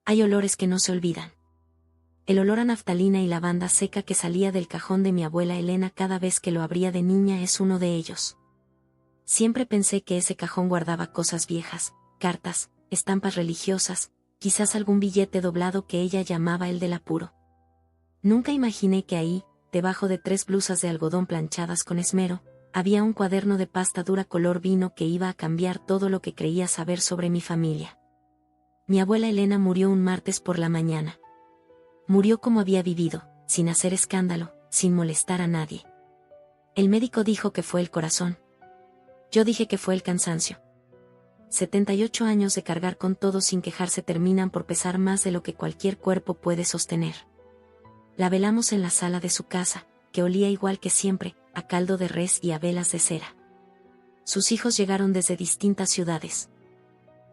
Hay olores que no se olvidan. El olor a naftalina y lavanda seca que salía del cajón de mi abuela Elena cada vez que lo abría de niña es uno de ellos. Siempre pensé que ese cajón guardaba cosas viejas, cartas, estampas religiosas, quizás algún billete doblado que ella llamaba el del apuro. Nunca imaginé que ahí, debajo de 3 blusas de algodón planchadas con esmero, había un cuaderno de pasta dura color vino que iba a cambiar todo lo que creía saber sobre mi familia. Mi abuela Elena murió un martes por la mañana. Murió como había vivido, sin hacer escándalo, sin molestar a nadie. El médico dijo que fue el corazón. Yo dije que fue el cansancio. 78 años de cargar con todo sin quejarse terminan por pesar más de lo que cualquier cuerpo puede sostener. La velamos en la sala de su casa, que olía igual que siempre, a caldo de res y a velas de cera. Sus hijos llegaron desde distintas ciudades.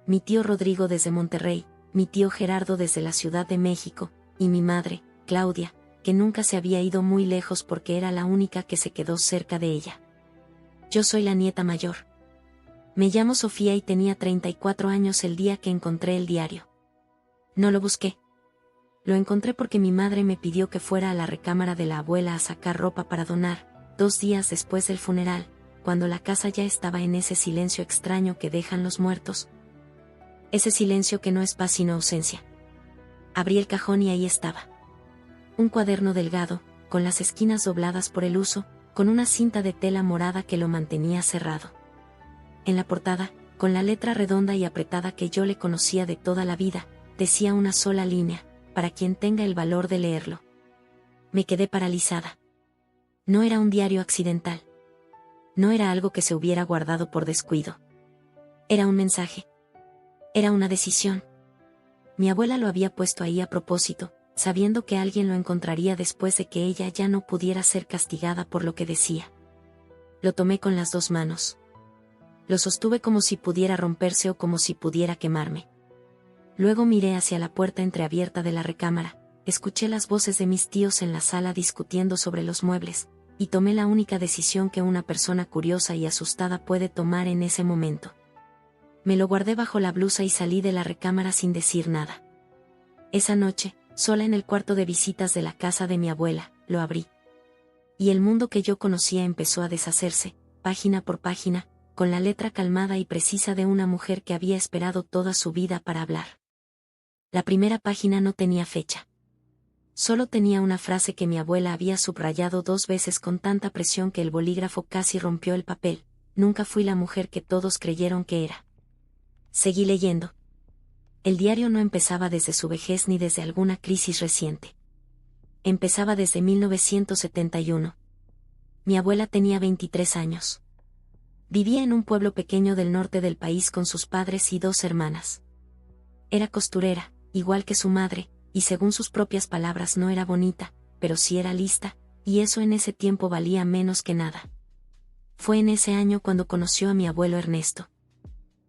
Mi tío Rodrigo desde Monterrey, mi tío Gerardo desde la Ciudad de México, y mi madre, Claudia, que nunca se había ido muy lejos porque era la única que se quedó cerca de ella. Yo soy la nieta mayor. Me llamo Sofía y tenía 34 años el día que encontré el diario. No lo busqué. Lo encontré porque mi madre me pidió que fuera a la recámara de la abuela a sacar ropa para donar, 2 días después del funeral, cuando la casa ya estaba en ese silencio extraño que dejan los muertos. Ese silencio que no es paz sino ausencia. Abrí el cajón y ahí estaba. Un cuaderno delgado, con las esquinas dobladas por el uso, con una cinta de tela morada que lo mantenía cerrado. En la portada, con la letra redonda y apretada que yo le conocía de toda la vida, decía una sola línea, para quien tenga el valor de leerlo. Me quedé paralizada. No era un diario accidental. No era algo que se hubiera guardado por descuido. Era un mensaje. Era una decisión. Mi abuela lo había puesto ahí a propósito, sabiendo que alguien lo encontraría después de que ella ya no pudiera ser castigada por lo que decía. Lo tomé con las 2 manos. Lo sostuve como si pudiera romperse o como si pudiera quemarme. Luego miré hacia la puerta entreabierta de la recámara, escuché las voces de mis tíos en la sala discutiendo sobre los muebles, y tomé la única decisión que una persona curiosa y asustada puede tomar en ese momento. Me lo guardé bajo la blusa y salí de la recámara sin decir nada. Esa noche, sola en el cuarto de visitas de la casa de mi abuela, lo abrí. Y el mundo que yo conocía empezó a deshacerse, página por página, con la letra calmada y precisa de una mujer que había esperado toda su vida para hablar. La primera página no tenía fecha. Solo tenía una frase que mi abuela había subrayado 2 veces con tanta presión que el bolígrafo casi rompió el papel: nunca fui la mujer que todos creyeron que era. Seguí leyendo. El diario no empezaba desde su vejez ni desde alguna crisis reciente. Empezaba desde 1971. Mi abuela tenía 23 años. Vivía en un pueblo pequeño del norte del país con sus padres y 2 hermanas. Era costurera, igual que su madre, y según sus propias palabras no era bonita, pero sí era lista, y eso en ese tiempo valía menos que nada. Fue en ese año cuando conoció a mi abuelo Ernesto.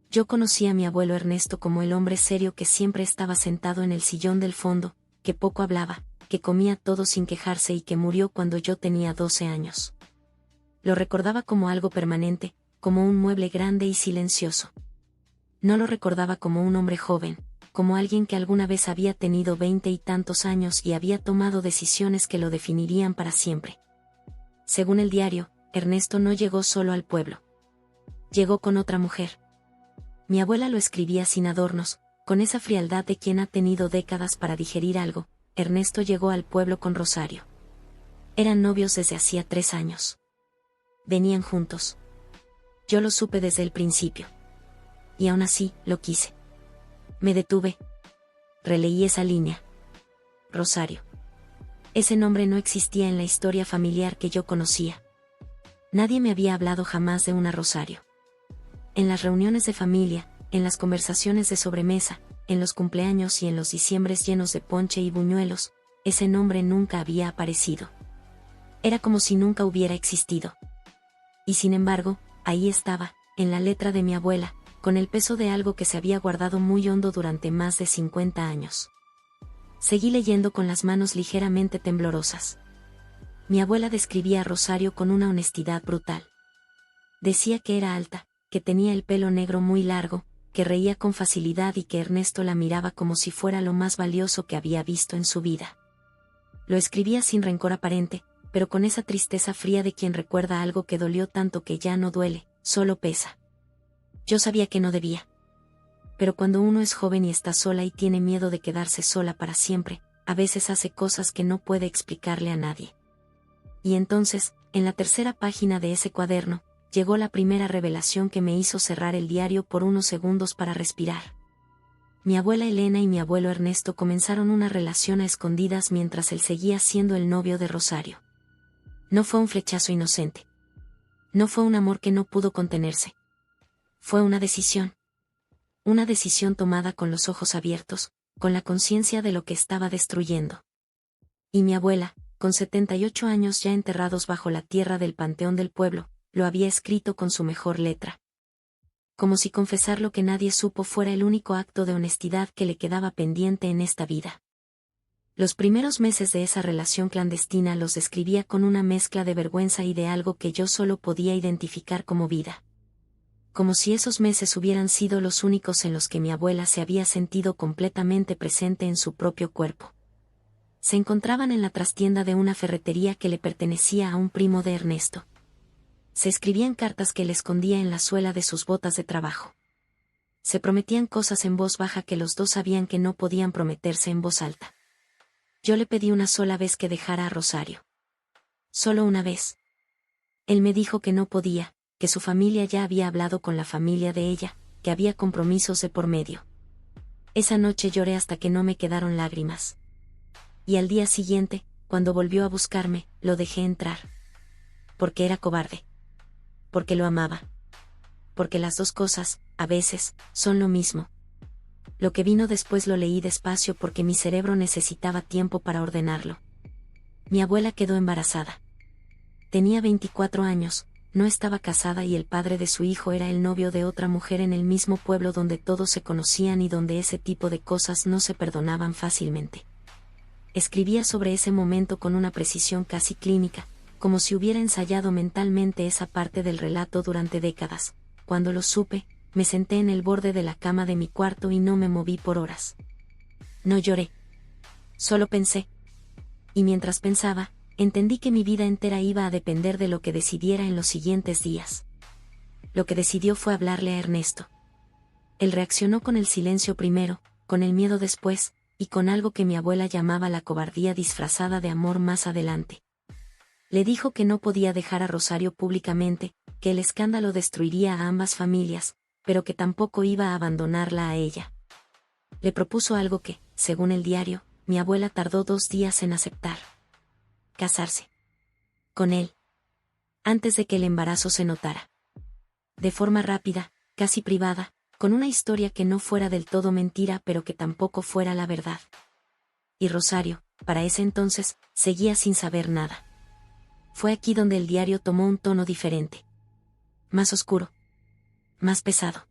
Yo conocí a mi abuelo Ernesto como el hombre serio que siempre estaba sentado en el sillón del fondo, que poco hablaba, que comía todo sin quejarse y que murió cuando yo tenía 12 años. Lo recordaba como algo permanente, como un mueble grande y silencioso. No lo recordaba como un hombre joven, como alguien que alguna vez había tenido 20 y tantos años y había tomado decisiones que lo definirían para siempre. Según el diario, Ernesto no llegó solo al pueblo. Llegó con otra mujer. Mi abuela lo escribía sin adornos, con esa frialdad de quien ha tenido décadas para digerir algo. Ernesto llegó al pueblo con Rosario. Eran novios desde hacía 3 años. Venían juntos. Yo lo supe desde el principio. Y aún así, lo quise. Me detuve. Releí esa línea. Rosario. Ese nombre no existía en la historia familiar que yo conocía. Nadie me había hablado jamás de una Rosario. En las reuniones de familia, en las conversaciones de sobremesa, en los cumpleaños y en los diciembres llenos de ponche y buñuelos, ese nombre nunca había aparecido. Era como si nunca hubiera existido. Y sin embargo, ahí estaba, en la letra de mi abuela, con el peso de algo que se había guardado muy hondo durante más de 50 años. Seguí leyendo con las manos ligeramente temblorosas. Mi abuela describía a Rosario con una honestidad brutal. Decía que era alta, que tenía el pelo negro muy largo, que reía con facilidad y que Ernesto la miraba como si fuera lo más valioso que había visto en su vida. Lo escribía sin rencor aparente, pero con esa tristeza fría de quien recuerda algo que dolió tanto que ya no duele, solo pesa. Yo sabía que no debía. Pero cuando uno es joven y está sola y tiene miedo de quedarse sola para siempre, a veces hace cosas que no puede explicarle a nadie. Y entonces, en la tercera página de ese cuaderno, llegó la primera revelación que me hizo cerrar el diario por unos segundos para respirar. Mi abuela Elena y mi abuelo Ernesto comenzaron una relación a escondidas mientras él seguía siendo el novio de Rosario. No fue un flechazo inocente. No fue un amor que no pudo contenerse. Fue una decisión. Una decisión tomada con los ojos abiertos, con la conciencia de lo que estaba destruyendo. Y mi abuela, con 78 años ya enterrados bajo la tierra del panteón del pueblo, lo había escrito con su mejor letra. Como si confesar lo que nadie supo fuera el único acto de honestidad que le quedaba pendiente en esta vida. Los primeros meses de esa relación clandestina los describía con una mezcla de vergüenza y de algo que yo solo podía identificar como vida. Como si esos meses hubieran sido los únicos en los que mi abuela se había sentido completamente presente en su propio cuerpo. Se encontraban en la trastienda de una ferretería que le pertenecía a un primo de Ernesto. Se escribían cartas que él escondía en la suela de sus botas de trabajo. Se prometían cosas en voz baja que los dos sabían que no podían prometerse en voz alta. Yo le pedí una sola vez que dejara a Rosario. Solo una vez. Él me dijo que no podía, que su familia ya había hablado con la familia de ella, que había compromisos de por medio. Esa noche lloré hasta que no me quedaron lágrimas. Y al día siguiente, cuando volvió a buscarme, lo dejé entrar. Porque era cobarde. Porque lo amaba. Porque las dos cosas, a veces, son lo mismo. Lo que vino después lo leí despacio porque mi cerebro necesitaba tiempo para ordenarlo. Mi abuela quedó embarazada. Tenía 24 años, no estaba casada y el padre de su hijo era el novio de otra mujer en el mismo pueblo donde todos se conocían y donde ese tipo de cosas no se perdonaban fácilmente. Escribía sobre ese momento con una precisión casi clínica, como si hubiera ensayado mentalmente esa parte del relato durante décadas. Cuando lo supe, me senté en el borde de la cama de mi cuarto y no me moví por horas. No lloré. Solo pensé. Y mientras pensaba, entendí que mi vida entera iba a depender de lo que decidiera en los siguientes días. Lo que decidió fue hablarle a Ernesto. Él reaccionó con el silencio primero, con el miedo después, y con algo que mi abuela llamaba la cobardía disfrazada de amor más adelante. Le dijo que no podía dejar a Rosario públicamente, que el escándalo destruiría a ambas familias, pero que tampoco iba a abandonarla a ella. Le propuso algo que, según el diario, mi abuela tardó 2 días en aceptar. Casarse. Con él. Antes de que el embarazo se notara. De forma rápida, casi privada, con una historia que no fuera del todo mentira pero que tampoco fuera la verdad. Y Rosario, para ese entonces, seguía sin saber nada. Fue aquí donde el diario tomó un tono diferente. Más oscuro. Más pesado.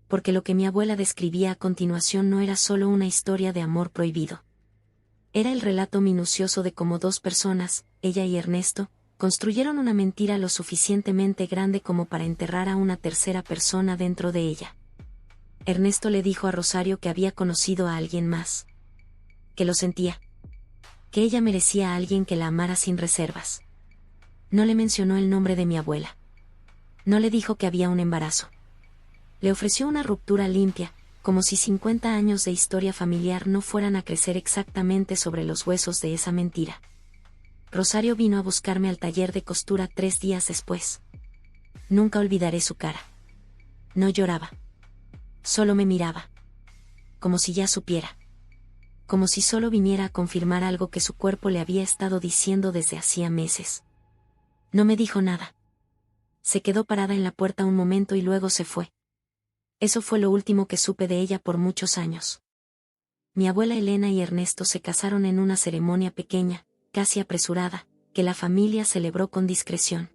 Porque lo que mi abuela describía a continuación no era solo una historia de amor prohibido. Era el relato minucioso de cómo 2 personas, ella y Ernesto, construyeron una mentira lo suficientemente grande como para enterrar a una tercera persona dentro de ella. Ernesto le dijo a Rosario que había conocido a alguien más. Que lo sentía. Que ella merecía a alguien que la amara sin reservas. No le mencionó el nombre de mi abuela. No le dijo que había un embarazo. Le ofreció una ruptura limpia, como si 50 años de historia familiar no fueran a crecer exactamente sobre los huesos de esa mentira. Rosario vino a buscarme al taller de costura 3 días después. Nunca olvidaré su cara. No lloraba. Solo me miraba. Como si ya supiera. Como si solo viniera a confirmar algo que su cuerpo le había estado diciendo desde hacía meses. No me dijo nada. Se quedó parada en la puerta un momento y luego se fue. Eso fue lo último que supe de ella por muchos años. Mi abuela Elena y Ernesto se casaron en una ceremonia pequeña, casi apresurada, que la familia celebró con discreción.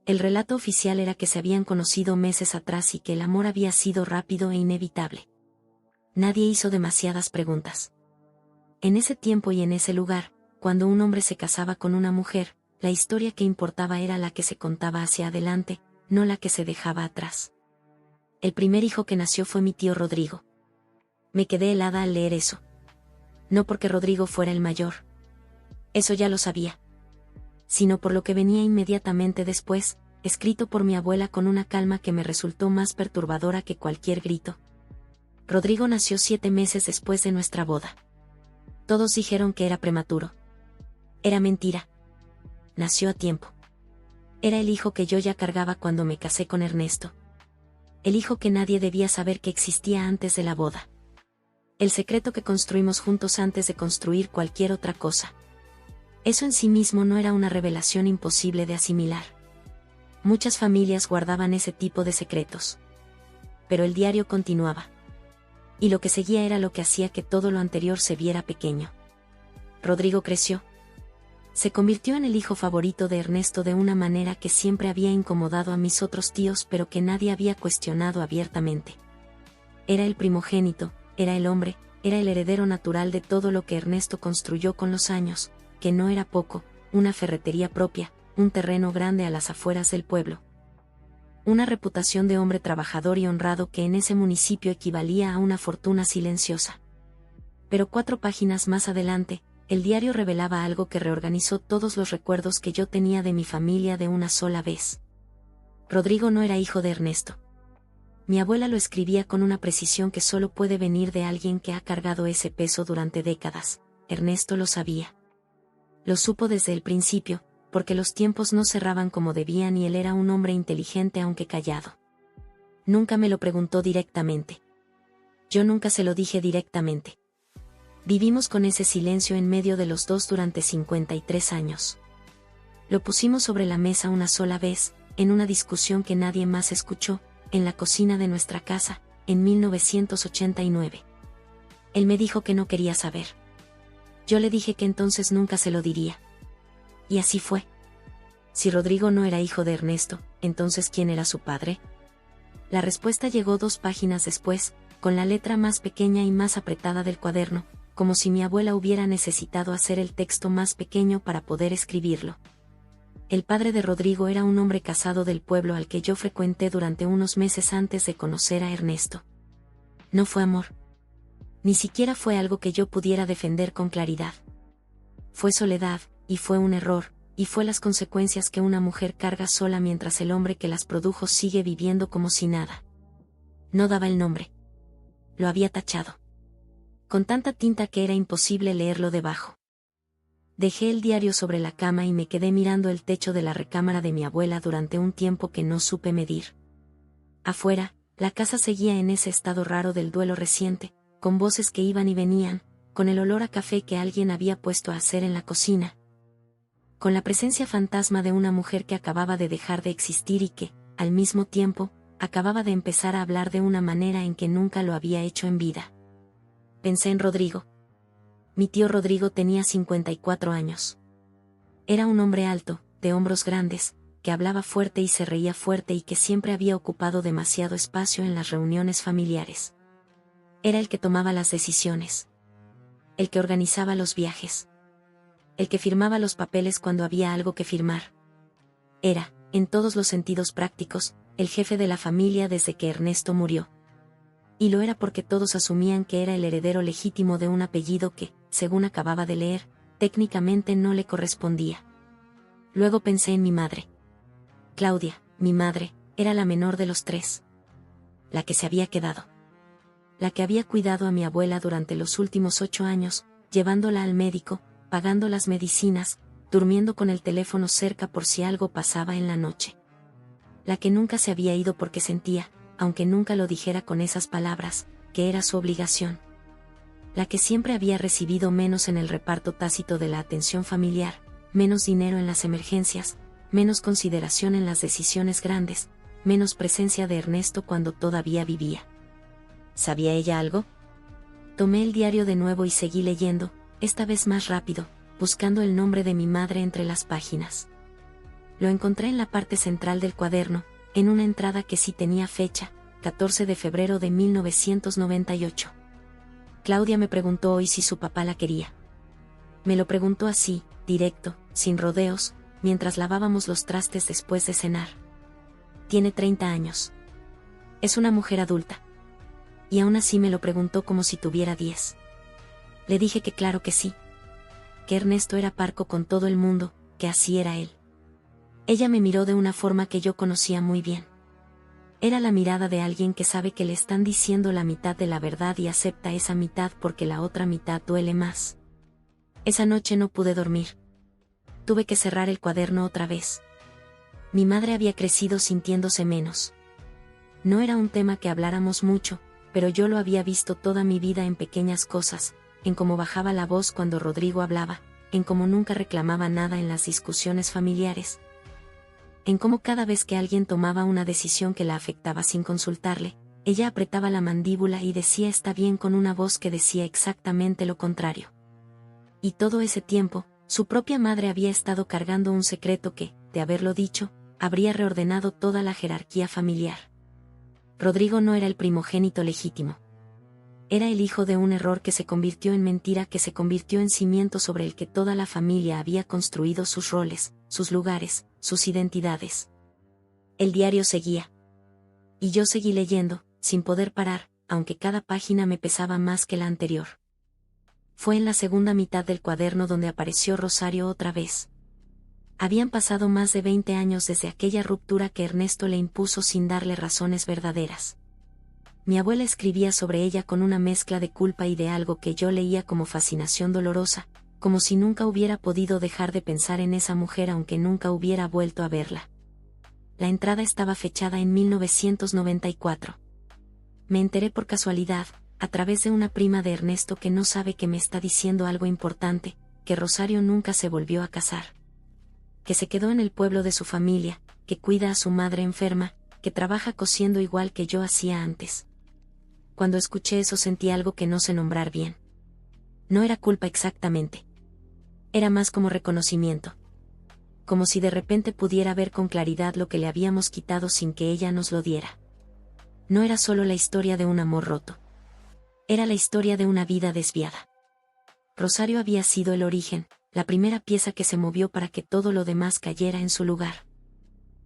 El relato oficial era que se habían conocido meses atrás y que el amor había sido rápido e inevitable. Nadie hizo demasiadas preguntas. En ese tiempo y en ese lugar, cuando un hombre se casaba con una mujer, la historia que importaba era la que se contaba hacia adelante, no la que se dejaba atrás. El primer hijo que nació fue mi tío Rodrigo. Me quedé helada al leer eso. No porque Rodrigo fuera el mayor. Eso ya lo sabía. Sino por lo que venía inmediatamente después, escrito por mi abuela con una calma que me resultó más perturbadora que cualquier grito. Rodrigo nació 7 meses después de nuestra boda. Todos dijeron que era prematuro. Era mentira. Nació a tiempo. Era el hijo que yo ya cargaba cuando me casé con Ernesto. El hijo que nadie debía saber que existía antes de la boda. El secreto que construimos juntos antes de construir cualquier otra cosa. Eso en sí mismo no era una revelación imposible de asimilar. Muchas familias guardaban ese tipo de secretos. Pero el diario continuaba. Y lo que seguía era lo que hacía que todo lo anterior se viera pequeño. Rodrigo creció. Se convirtió en el hijo favorito de Ernesto de una manera que siempre había incomodado a mis otros tíos pero que nadie había cuestionado abiertamente. Era el primogénito, era el hombre, era el heredero natural de todo lo que Ernesto construyó con los años, que no era poco, una ferretería propia, un terreno grande a las afueras del pueblo. Una reputación de hombre trabajador y honrado que en ese municipio equivalía a una fortuna silenciosa. Pero 4 páginas más adelante, el diario revelaba algo que reorganizó todos los recuerdos que yo tenía de mi familia de una sola vez. Rodrigo no era hijo de Ernesto. Mi abuela lo escribía con una precisión que solo puede venir de alguien que ha cargado ese peso durante décadas. Ernesto lo sabía. Lo supo desde el principio, porque los tiempos no cerraban como debían y él era un hombre inteligente aunque callado. Nunca me lo preguntó directamente. Yo nunca se lo dije directamente. Vivimos con ese silencio en medio de los dos durante 53 años. Lo pusimos sobre la mesa una sola vez, en una discusión que nadie más escuchó, en la cocina de nuestra casa, en 1989. Él me dijo que no quería saber. Yo le dije que entonces nunca se lo diría. Y así fue. Si Rodrigo no era hijo de Ernesto, entonces ¿quién era su padre? La respuesta llegó 2 páginas después, con la letra más pequeña y más apretada del cuaderno, como si mi abuela hubiera necesitado hacer el texto más pequeño para poder escribirlo. El padre de Rodrigo era un hombre casado del pueblo al que yo frecuenté durante unos meses antes de conocer a Ernesto. No fue amor. Ni siquiera fue algo que yo pudiera defender con claridad. Fue soledad, y fue un error, y fue las consecuencias que una mujer carga sola mientras el hombre que las produjo sigue viviendo como si nada. No daba el nombre. Lo había tachado. Con tanta tinta que era imposible leerlo debajo. Dejé el diario sobre la cama y me quedé mirando el techo de la recámara de mi abuela durante un tiempo que no supe medir. Afuera, la casa seguía en ese estado raro del duelo reciente, con voces que iban y venían, con el olor a café que alguien había puesto a hacer en la cocina. Con la presencia fantasma de una mujer que acababa de dejar de existir y que, al mismo tiempo, acababa de empezar a hablar de una manera en que nunca lo había hecho en vida. Pensé en Rodrigo. Mi tío Rodrigo tenía 54 años. Era un hombre alto, de hombros grandes, que hablaba fuerte y se reía fuerte y que siempre había ocupado demasiado espacio en las reuniones familiares. Era el que tomaba las decisiones. El que organizaba los viajes. El que firmaba los papeles cuando había algo que firmar. Era, en todos los sentidos prácticos, el jefe de la familia desde que Ernesto murió. Y lo era porque todos asumían que era el heredero legítimo de un apellido que, según acababa de leer, técnicamente no le correspondía. Luego pensé en mi madre. Claudia, mi madre, era la menor de los 3. La que se había quedado. La que había cuidado a mi abuela durante los últimos 8 años, llevándola al médico, pagando las medicinas, durmiendo con el teléfono cerca por si algo pasaba en la noche. La que nunca se había ido porque sentía, aunque nunca lo dijera con esas palabras, que era su obligación. La que siempre había recibido menos en el reparto tácito de la atención familiar, menos dinero en las emergencias, menos consideración en las decisiones grandes, menos presencia de Ernesto cuando todavía vivía. ¿Sabía ella algo? Tomé el diario de nuevo y seguí leyendo, esta vez más rápido, buscando el nombre de mi madre entre las páginas. Lo encontré en la parte central del cuaderno, en una entrada que sí tenía fecha, 14 de febrero de 1998. Claudia me preguntó hoy si su papá la quería. Me lo preguntó así, directo, sin rodeos, mientras lavábamos los trastes después de cenar. Tiene 30 años. Es una mujer adulta. Y aún así me lo preguntó como si tuviera 10. Le dije que claro que sí. Que Ernesto era parco con todo el mundo, que así era él. Ella me miró de una forma que yo conocía muy bien. Era la mirada de alguien que sabe que le están diciendo la mitad de la verdad y acepta esa mitad porque la otra mitad duele más. Esa noche no pude dormir. Tuve que cerrar el cuaderno otra vez. Mi madre había crecido sintiéndose menos. No era un tema que habláramos mucho, pero yo lo había visto toda mi vida en pequeñas cosas, en cómo bajaba la voz cuando Rodrigo hablaba, en cómo nunca reclamaba nada en las discusiones familiares, en cómo cada vez que alguien tomaba una decisión que la afectaba sin consultarle, ella apretaba la mandíbula y decía está bien con una voz que decía exactamente lo contrario. Y todo ese tiempo, su propia madre había estado cargando un secreto que, de haberlo dicho, habría reordenado toda la jerarquía familiar. Rodrigo no era el primogénito legítimo. Era el hijo de un error que se convirtió en mentira, que se convirtió en cimiento sobre el que toda la familia había construido sus roles, sus lugares, sus identidades. El diario seguía. Y yo seguí leyendo, sin poder parar, aunque cada página me pesaba más que la anterior. Fue en la segunda mitad del cuaderno donde apareció Rosario otra vez. Habían pasado más de 20 años desde aquella ruptura que Ernesto le impuso sin darle razones verdaderas. Mi abuela escribía sobre ella con una mezcla de culpa y de algo que yo leía como fascinación dolorosa, como si nunca hubiera podido dejar de pensar en esa mujer aunque nunca hubiera vuelto a verla. La entrada estaba fechada en 1994. Me enteré por casualidad, a través de una prima de Ernesto que no sabe que me está diciendo algo importante, que Rosario nunca se volvió a casar. Que se quedó en el pueblo de su familia, que cuida a su madre enferma, que trabaja cosiendo igual que yo hacía antes. Cuando escuché eso sentí algo que no sé nombrar bien. No era culpa exactamente. Era más como reconocimiento. Como si de repente pudiera ver con claridad lo que le habíamos quitado sin que ella nos lo diera. No era solo la historia de un amor roto. Era la historia de una vida desviada. Rosario había sido el origen, la primera pieza que se movió para que todo lo demás cayera en su lugar.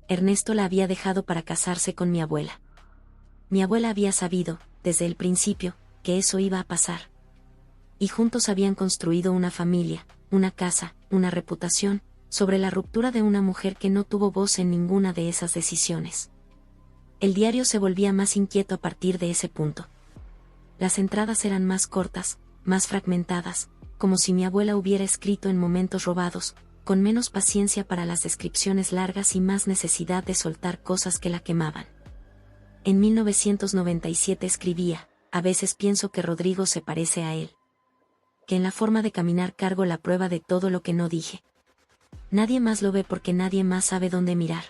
Ernesto la había dejado para casarse con mi abuela. Mi abuela había sabido, desde el principio, que eso iba a pasar. Y juntos habían construido una familia, una casa, una reputación, sobre la ruptura de una mujer que no tuvo voz en ninguna de esas decisiones. El diario se volvía más inquieto a partir de ese punto. Las entradas eran más cortas, más fragmentadas, como si mi abuela hubiera escrito en momentos robados, con menos paciencia para las descripciones largas y más necesidad de soltar cosas que la quemaban. En 1997 escribía, a veces pienso que Rodrigo se parece a él. Que en la forma de caminar cargo la prueba de todo lo que no dije. Nadie más lo ve porque nadie más sabe dónde mirar.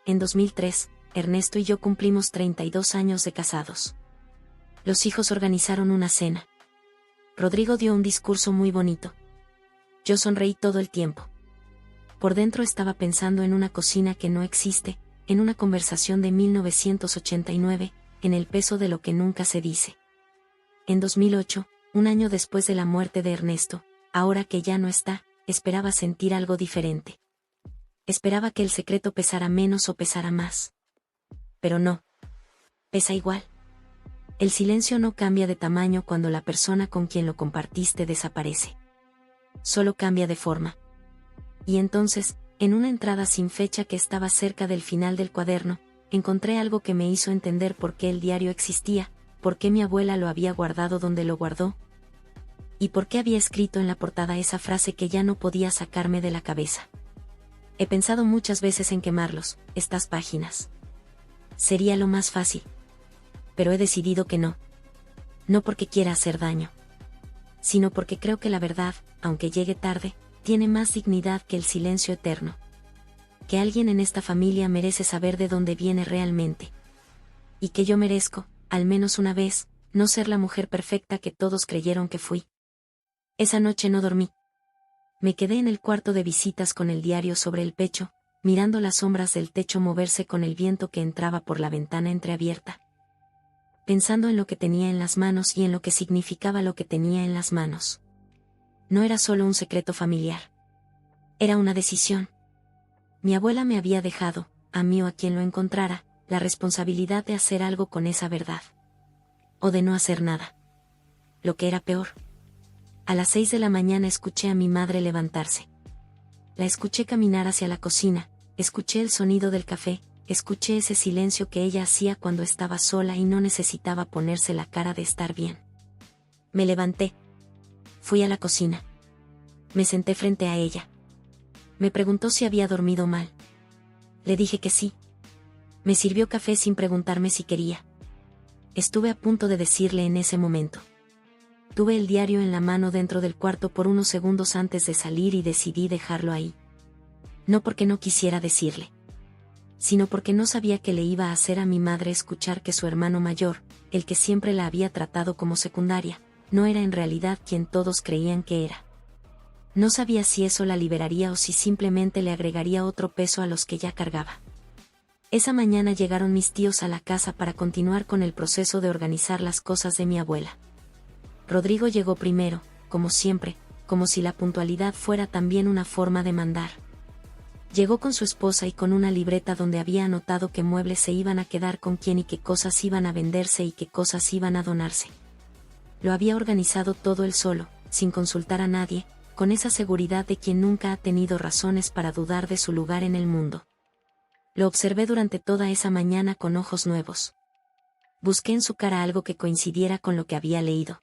En 2003, Ernesto y yo cumplimos 32 años de casados. Los hijos organizaron una cena. Rodrigo dio un discurso muy bonito. Yo sonreí todo el tiempo. Por dentro estaba pensando en una cocina que no existe, en una conversación de 1989, en el peso de lo que nunca se dice. En 2008, un año después de la muerte de Ernesto, ahora que ya no está, esperaba sentir algo diferente. Esperaba que el secreto pesara menos o pesara más. Pero no. Pesa igual. El silencio no cambia de tamaño cuando la persona con quien lo compartiste desaparece. Solo cambia de forma. Y entonces, en una entrada sin fecha que estaba cerca del final del cuaderno, encontré algo que me hizo entender por qué el diario existía, por qué mi abuela lo había guardado donde lo guardó, y por qué había escrito en la portada esa frase que ya no podía sacarme de la cabeza. He pensado muchas veces en quemarlos, estas páginas. Sería lo más fácil. Pero he decidido que no. No porque quiera hacer daño, sino porque creo que la verdad, aunque llegue tarde, tiene más dignidad que el silencio eterno. Que alguien en esta familia merece saber de dónde viene realmente. Y que yo merezco, al menos una vez, no ser la mujer perfecta que todos creyeron que fui. Esa noche no dormí. Me quedé en el cuarto de visitas con el diario sobre el pecho, mirando las sombras del techo moverse con el viento que entraba por la ventana entreabierta. Pensando en lo que tenía en las manos y en lo que significaba lo que tenía en las manos. No era solo un secreto familiar. Era una decisión. Mi abuela me había dejado, a mí o a quien lo encontrara, la responsabilidad de hacer algo con esa verdad. O de no hacer nada. Lo que era peor. A las 6 de la mañana escuché a mi madre levantarse. La escuché caminar hacia la cocina, escuché el sonido del café, escuché ese silencio que ella hacía cuando estaba sola y no necesitaba ponerse la cara de estar bien. Me levanté. Fui a la cocina. Me senté frente a ella. Me preguntó si había dormido mal. Le dije que sí. Me sirvió café sin preguntarme si quería. Estuve a punto de decirle en ese momento. Tuve el diario en la mano dentro del cuarto por unos segundos antes de salir y decidí dejarlo ahí. No porque no quisiera decirle, sino porque no sabía qué le iba a hacer a mi madre escuchar que su hermano mayor, el que siempre la había tratado como secundaria, no era en realidad quien todos creían que era. No sabía si eso la liberaría o si simplemente le agregaría otro peso a los que ya cargaba. Esa mañana llegaron mis tíos a la casa para continuar con el proceso de organizar las cosas de mi abuela. Rodrigo llegó primero, como siempre, como si la puntualidad fuera también una forma de mandar. Llegó con su esposa y con una libreta donde había anotado qué muebles se iban a quedar con quién y qué cosas iban a venderse y qué cosas iban a donarse. Lo había organizado todo él solo, sin consultar a nadie, con esa seguridad de quien nunca ha tenido razones para dudar de su lugar en el mundo. Lo observé durante toda esa mañana con ojos nuevos. Busqué en su cara algo que coincidiera con lo que había leído.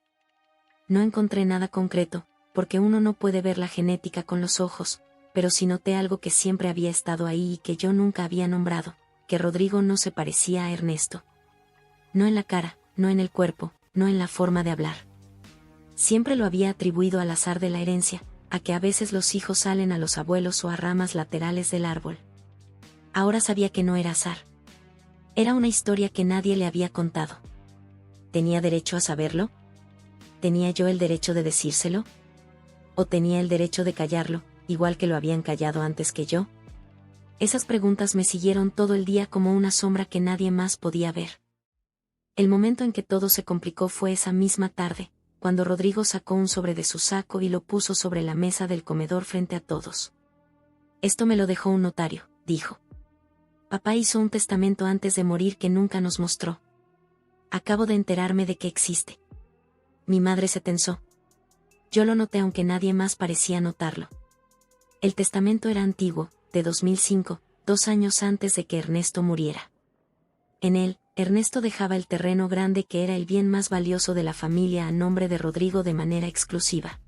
No encontré nada concreto, porque uno no puede ver la genética con los ojos, pero sí noté algo que siempre había estado ahí y que yo nunca había nombrado, que Rodrigo no se parecía a Ernesto. No en la cara, no en el cuerpo, no en la forma de hablar. Siempre lo había atribuido al azar de la herencia, a que a veces los hijos salen a los abuelos o a ramas laterales del árbol. Ahora sabía que no era azar. Era una historia que nadie le había contado. ¿Tenía derecho a saberlo? ¿Tenía yo el derecho de decírselo? ¿O tenía el derecho de callarlo, igual que lo habían callado antes que yo? Esas preguntas me siguieron todo el día como una sombra que nadie más podía ver. El momento en que todo se complicó fue esa misma tarde, cuando Rodrigo sacó un sobre de su saco y lo puso sobre la mesa del comedor frente a todos. Esto me lo dejó un notario, dijo. Papá hizo un testamento antes de morir que nunca nos mostró. Acabo de enterarme de que existe. Mi madre se tensó. Yo lo noté aunque nadie más parecía notarlo. El testamento era antiguo, de 2005, 2 años antes de que Ernesto muriera. En él, Ernesto dejaba el terreno grande que era el bien más valioso de la familia a nombre de Rodrigo de manera exclusiva.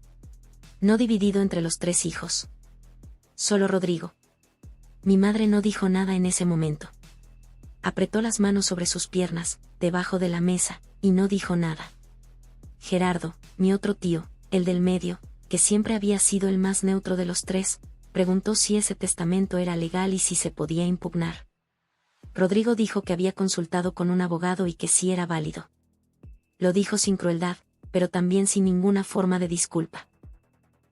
No dividido entre los 3 hijos. Solo Rodrigo. Mi madre no dijo nada en ese momento. Apretó las manos sobre sus piernas, debajo de la mesa, y no dijo nada. Gerardo, mi otro tío, el del medio, que siempre había sido el más neutro de los 3, preguntó si ese testamento era legal y si se podía impugnar. Rodrigo dijo que había consultado con un abogado y que sí era válido. Lo dijo sin crueldad, pero también sin ninguna forma de disculpa.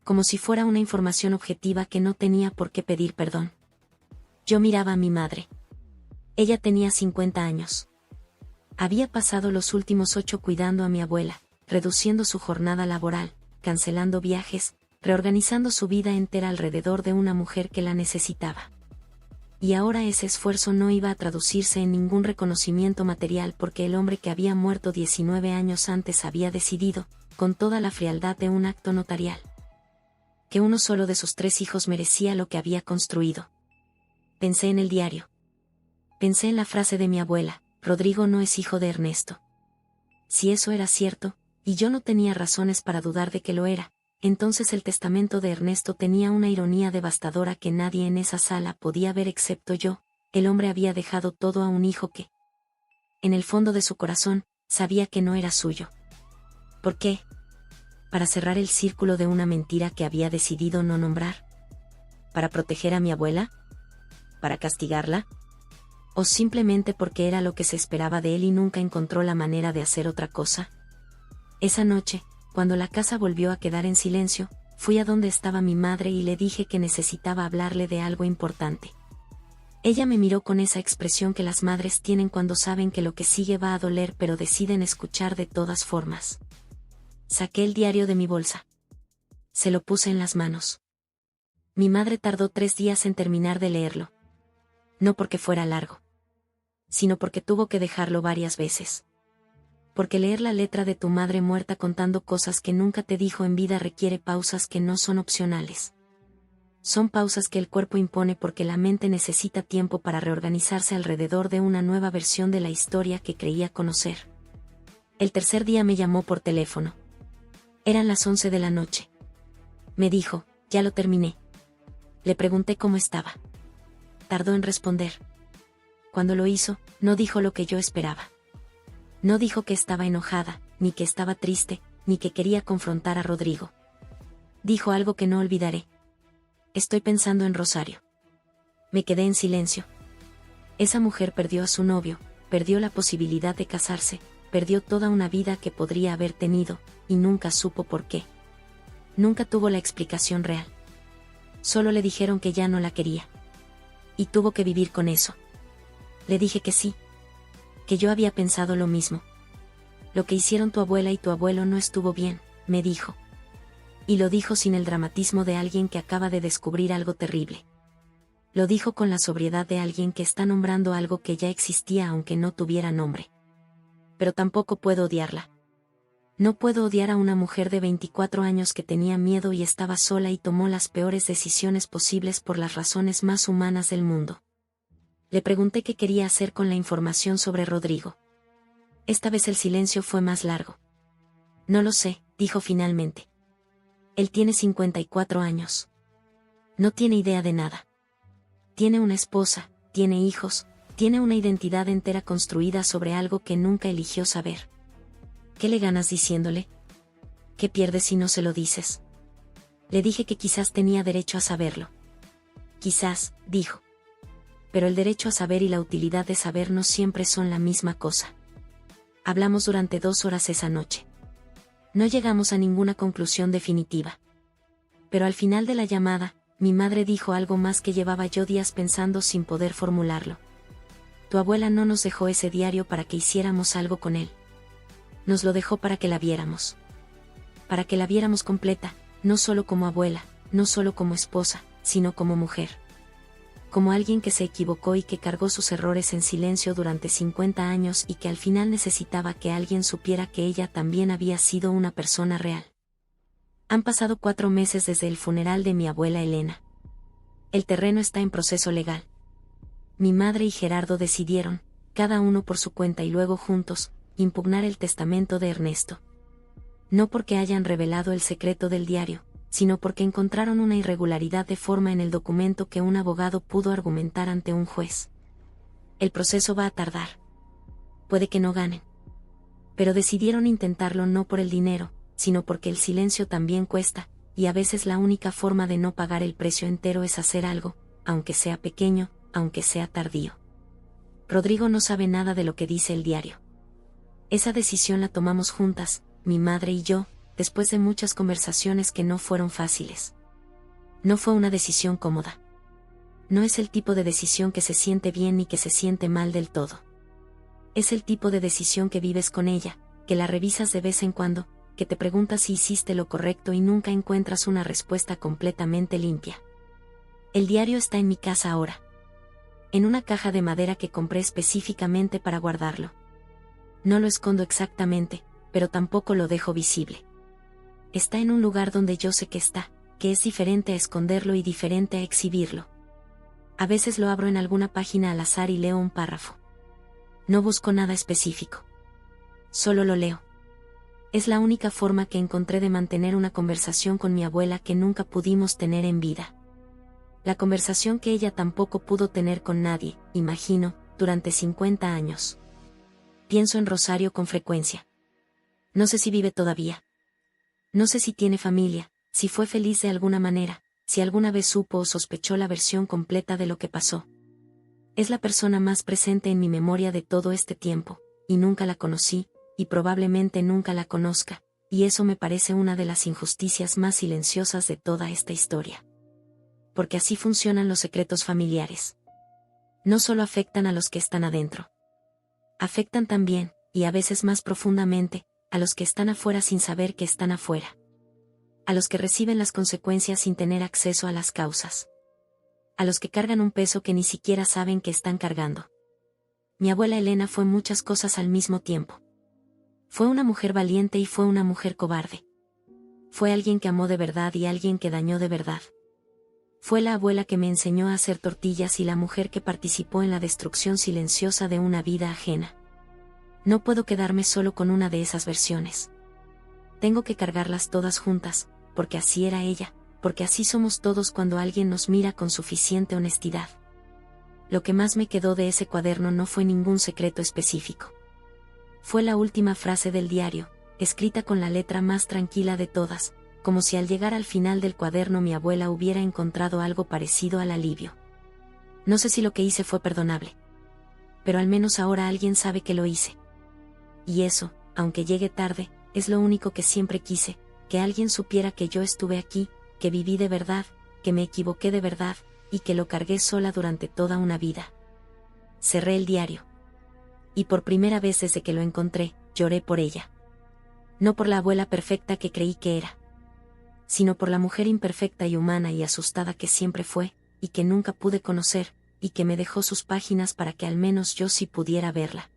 Como si fuera una información objetiva que no tenía por qué pedir perdón. Yo miraba a mi madre. Ella tenía 50 años. Había pasado los últimos 8 cuidando a mi abuela, reduciendo su jornada laboral, cancelando viajes, reorganizando su vida entera alrededor de una mujer que la necesitaba. Y ahora ese esfuerzo no iba a traducirse en ningún reconocimiento material porque el hombre que había muerto 19 años antes había decidido, con toda la frialdad de un acto notarial, que uno solo de sus 3 hijos merecía lo que había construido. Pensé en el diario. Pensé en la frase de mi abuela, Rodrigo no es hijo de Ernesto. Si eso era cierto, y yo no tenía razones para dudar de que lo era, entonces el testamento de Ernesto tenía una ironía devastadora que nadie en esa sala podía ver excepto yo. El hombre había dejado todo a un hijo que, en el fondo de su corazón, sabía que no era suyo. ¿Por qué? ¿Para cerrar el círculo de una mentira que había decidido no nombrar? ¿Para proteger a mi abuela? ¿Para castigarla? ¿O simplemente porque era lo que se esperaba de él y nunca encontró la manera de hacer otra cosa? Esa noche, cuando la casa volvió a quedar en silencio, fui a donde estaba mi madre y le dije que necesitaba hablarle de algo importante. Ella me miró con esa expresión que las madres tienen cuando saben que lo que sigue va a doler pero deciden escuchar de todas formas. Saqué el diario de mi bolsa. Se lo puse en las manos. Mi madre tardó 3 días en terminar de leerlo. No porque fuera largo. sino porque tuvo que dejarlo varias veces. Porque leer la letra de tu madre muerta contando cosas que nunca te dijo en vida requiere pausas que no son opcionales. Son pausas que el cuerpo impone porque la mente necesita tiempo para reorganizarse alrededor de una nueva versión de la historia que creía conocer. El tercer día me llamó por teléfono. Eran las 11 de la noche. Me dijo, ya lo terminé. Le pregunté cómo estaba. Tardó en responder. Cuando lo hizo, no dijo lo que yo esperaba. No dijo que estaba enojada, ni que estaba triste, ni que quería confrontar a Rodrigo. Dijo algo que no olvidaré. Estoy pensando en Rosario. Me quedé en silencio. Esa mujer perdió a su novio, perdió la posibilidad de casarse, perdió toda una vida que podría haber tenido, y nunca supo por qué. Nunca tuvo la explicación real. Solo le dijeron que ya no la quería. Y tuvo que vivir con eso. Le dije que sí. Que yo había pensado lo mismo. Lo que hicieron tu abuela y tu abuelo no estuvo bien, me dijo. Y lo dijo sin el dramatismo de alguien que acaba de descubrir algo terrible. Lo dijo con la sobriedad de alguien que está nombrando algo que ya existía aunque no tuviera nombre. Pero tampoco puedo odiarla. No puedo odiar a una mujer de 24 años que tenía miedo y estaba sola y tomó las peores decisiones posibles por las razones más humanas del mundo. Le pregunté qué quería hacer con la información sobre Rodrigo. Esta vez el silencio fue más largo. No lo sé, dijo finalmente. Él tiene 54 años. No tiene idea de nada. Tiene una esposa, tiene hijos, tiene una identidad entera construida sobre algo que nunca eligió saber. ¿Qué le ganas diciéndole? ¿Qué pierdes si no se lo dices? Le dije que quizás tenía derecho a saberlo. Quizás, dijo. Pero el derecho a saber y la utilidad de saber no siempre son la misma cosa. Hablamos durante 2 horas esa noche. No llegamos a ninguna conclusión definitiva. Pero al final de la llamada, mi madre dijo algo más que llevaba yo días pensando sin poder formularlo. Tu abuela no nos dejó ese diario para que hiciéramos algo con él. Nos lo dejó para que la viéramos. Para que la viéramos completa, no solo como abuela, no solo como esposa, sino como mujer. Como alguien que se equivocó y que cargó sus errores en silencio durante 50 años y que al final necesitaba que alguien supiera que ella también había sido una persona real. Han pasado 4 meses desde el funeral de mi abuela Elena. El terreno está en proceso legal. Mi madre y Gerardo decidieron, cada uno por su cuenta y luego juntos, impugnar el testamento de Ernesto. No porque hayan revelado el secreto del diario, sino porque encontraron una irregularidad de forma en el documento que un abogado pudo argumentar ante un juez. El proceso va a tardar. Puede que no ganen. Pero decidieron intentarlo no por el dinero, sino porque el silencio también cuesta, y a veces la única forma de no pagar el precio entero es hacer algo, aunque sea pequeño, aunque sea tardío. Rodrigo no sabe nada de lo que dice el diario. Esa decisión la tomamos juntas, mi madre y yo, después de muchas conversaciones que no fueron fáciles. No fue una decisión cómoda. No es el tipo de decisión que se siente bien ni que se siente mal del todo. Es el tipo de decisión que vives con ella, que la revisas de vez en cuando, que te preguntas si hiciste lo correcto y nunca encuentras una respuesta completamente limpia. El diario está en mi casa ahora. En una caja de madera que compré específicamente para guardarlo. No lo escondo exactamente, pero tampoco lo dejo visible. Está en un lugar donde yo sé que está, que es diferente a esconderlo y diferente a exhibirlo. A veces lo abro en alguna página al azar y leo un párrafo. No busco nada específico. Solo lo leo. Es la única forma que encontré de mantener una conversación con mi abuela que nunca pudimos tener en vida. La conversación que ella tampoco pudo tener con nadie, imagino, durante 50 años. Pienso en Rosario con frecuencia. No sé si vive todavía. No sé si tiene familia, si fue feliz de alguna manera, si alguna vez supo o sospechó la versión completa de lo que pasó. Es la persona más presente en mi memoria de todo este tiempo, y nunca la conocí, y probablemente nunca la conozca, y eso me parece una de las injusticias más silenciosas de toda esta historia. Porque así funcionan los secretos familiares. No solo afectan a los que están adentro. Afectan también, y a veces más profundamente, a los que están afuera sin saber que están afuera. A los que reciben las consecuencias sin tener acceso a las causas. A los que cargan un peso que ni siquiera saben que están cargando. Mi abuela Elena fue muchas cosas al mismo tiempo. Fue una mujer valiente y fue una mujer cobarde. Fue alguien que amó de verdad y alguien que dañó de verdad. Fue la abuela que me enseñó a hacer tortillas y la mujer que participó en la destrucción silenciosa de una vida ajena. No puedo quedarme solo con una de esas versiones. Tengo que cargarlas todas juntas, porque así era ella, porque así somos todos cuando alguien nos mira con suficiente honestidad. Lo que más me quedó de ese cuaderno no fue ningún secreto específico. Fue la última frase del diario, escrita con la letra más tranquila de todas, como si al llegar al final del cuaderno mi abuela hubiera encontrado algo parecido al alivio. No sé si lo que hice fue perdonable. Pero al menos ahora alguien sabe que lo hice. Y eso, aunque llegue tarde, es lo único que siempre quise, que alguien supiera que yo estuve aquí, que viví de verdad, que me equivoqué de verdad, y que lo cargué sola durante toda una vida. Cerré el diario. Y por primera vez desde que lo encontré, lloré por ella. No por la abuela perfecta que creí que era, sino por la mujer imperfecta y humana y asustada que siempre fue, y que nunca pude conocer, y que me dejó sus páginas para que al menos yo sí pudiera verla.